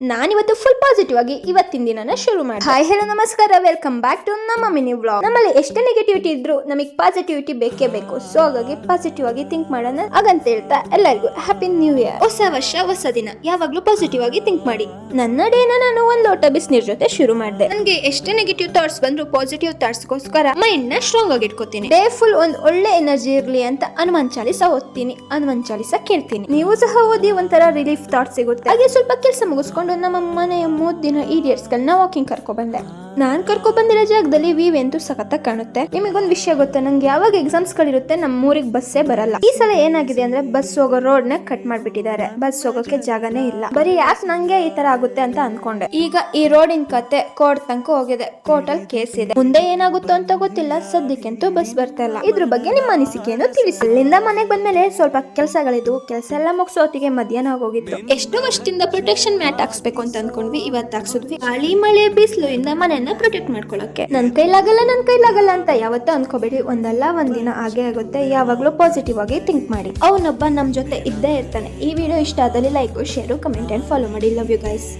ನಾನಿವತ್ತು full positive ಆಗಿ ಇವತ್ತಿನ ದಿನನ ಶುರು ಮಾಡಿ. ಹಾಯ್ ಹಲೋ ನಮಸ್ಕಾರ, ವೆಲ್ಕಮ್ ಬ್ಯಾಕ್ ಟು ನಮ್ಮ ಮಿನಿ ವ್ಲಾಗ್. ನಮ್ಮಲ್ಲಿ ಎಷ್ಟೇ ನೆಗೆಟಿವಿಟಿ ಇದ್ರು ನಮಗೆ ಪಾಸಿಟಿವಿಟಿ ಬೇಕೇ ಬೇಕು. ಸೊ ಹಾಗಾಗಿ ಪಾಸಿಟಿವ್ ಆಗಿ ಥಿಂಕ್ ಮಾಡೋಣ ಹಾಗಂತ ಹೇಳ್ತಾ ಎಲ್ಲರಿಗೂ ಹ್ಯಾಪಿ ನ್ಯೂ ಇಯರ್. ಹೊಸ ವರ್ಷ ಹೊಸ ದಿನ, ಯಾವಾಗ್ಲೂ ಪಾಸಿಟಿವ್ ಆಗಿ ಥಿಂಕ್ ಮಾಡಿ. ನನ್ನ ಡೇನ ನಾನು ಒಂದ್ ಲೋಟ ಬಿಸಿನೀರ್ ಜೊತೆ ಶುರು ಮಾಡಿದೆ. ನನಗೆ ಎಷ್ಟೇ ನೆಗೆಟಿವ್ ಥಾಟ್ಸ್ ಬಂದ್ರು ಪಾಸಿಟಿವ್ ಥಾಟ್ಸ್ಗೋಸ್ಕರ ಮೈಂಡ್ ನ ಸ್ಟ್ರಾಂಗ್ ಆಗಿ ಇಟ್ಕೋತೀನಿ. ಡೇ ಫುಲ್ ಒಂದ್ ಒಳ್ಳೆ ಎನರ್ಜಿ ಇರ್ಲಿ ಅಂತ ಹನುಮಾನ್ ಚಾಲಿಸ ಓದ್ತೀನಿ, ಹನುಮಾನ್ ಚಾಲಿಸ ಕೇಳ್ತೀನಿ. ನೀವು ಸಹ ಓದಿ ಒಂಥರ ರಿಲೀಫ್ ಥಾಟ್ ಸಿಗುತ್ತೆ. ಹಾಗೆ ಸ್ವಲ್ಪ ಕೆಲಸ ಮುಗಿಸ್ಕೊಂಡು ನಮ್ಮ ಮನೆಯ 3 ದಿನ ಈಡಿಯಟ್ಸ್ ಗಳನ್ನ ವಾಕಿಂಗ್ ಕರ್ಕೊ ಬಂದೆ. ನಾನ್ ಕರ್ಕೊ ಬಂದಿರೋ ಜಾಗದಲ್ಲಿ ವ್ಯೂ ಅಂತೂ ಸಖತ್ತಾಗಿ ಕಾಣುತ್ತೆ. ನಿಮಗೊಂದು ವಿಷಯ ಗೊತ್ತಾ, ನಂಗೆ ಯಾವಾಗ ಎಕ್ಸಾಮ್ಸ್ ಗಳಿರುತ್ತೆ ನಮ್ಮ ಊರಿಗೆ ಬಸ್ಸೇ ಬರಲ್ಲ. ಈ ಸಲ ಏನಾಗಿದೆ ಅಂದ್ರೆ ಬಸ್ ಹೋಗೋ ರೋಡ್ ನ ಕಟ್ ಮಾಡ್ಬಿಟ್ಟಿದ್ದಾರೆ. ಬಸ್ ಹೋಗೋಕೆ ಜಾಗನೇ ಇಲ್ಲ. ಬರೀ ಯಾಕೆ ನಂಗೆ ಈ ತರ ಆಗುತ್ತೆ ಅಂತ ಅನ್ಕೊಂಡೆ. ಈಗ ಈ ರೋಡಿನ ಕತೆ ಕೋರ್ಟ್ ತನಕ ಹೋಗಿದೆ. ಕೋರ್ಟ್ ಅಲ್ಲಿ ಕೇಸ್ ಇದೆ. ಮುಂದೆ ಏನಾಗುತ್ತೋ ಅಂತ ಗೊತ್ತಿಲ್ಲ. ಸದ್ಯಕ್ಕಂತೂ ಬಸ್ ಬರ್ತಾ ಇಲ್ಲ. ಇದ್ರ ಬಗ್ಗೆ ನಿಮ್ಮ ಅನಿಸಿಕೆಯನ್ನು ತಿಳಿಸಿ. ಇಲ್ಲಿಂದ ಮನೆಗೆ ಬಂದ್ಮೇಲೆ ಸ್ವಲ್ಪ ಕೆಲಸಗಳಿದ್ವು. ಕೆಲಸ ಎಲ್ಲ ಮುಗಿಸೋತಿಗೆ ಮಧ್ಯಾಹ್ನ ಆಗೋಗಿತ್ತು. ಎಷ್ಟೋ ವರ್ಷದಿಂದ ಪ್ರೊಟೆಕ್ಷನ್ ಮ್ಯಾಟ್ ಹಾಕ್ಸ್ಬೇಕು ಅಂತ ಅನ್ಕೊಂಡ್ವಿ. ಇವತ್ತು ಹಾಕ್ಸಿದ್ವಿ. ಗಾಳಿ ಮಳೆ ಬಿಸಿಲು ಇಂದ ಮನೆಯನ್ನ ಪ್ರೊಟೆಕ್ಟ್ ಮಾಡ್ಕೊಳಕ್ಕೆ. ನನ್ ಕೈಲಾಗಲ್ಲ ಅಂತ ಯಾವತ್ತೂ ಅನ್ಕೋಬೇಡಿ. ಒಂದಲ್ಲ ಒಂದಿನ ಹಾಗೆ ಆಗುತ್ತೆ. ಯಾವಾಗ್ಲೂ ಪಾಸಿಟಿವ್ ಆಗಿ ಥಿಂಕ್ ಮಾಡಿ. ಅವನೊಬ್ಬ ನಮ್ ಜೊತೆ ಇದ್ದೇ ಇರ್ತಾನೆ. ಈ ವಿಡಿಯೋ ಇಷ್ಟ ಆದಲ್ಲಿ like, share, comment and follow ಮಾಡಿ. Love you guys.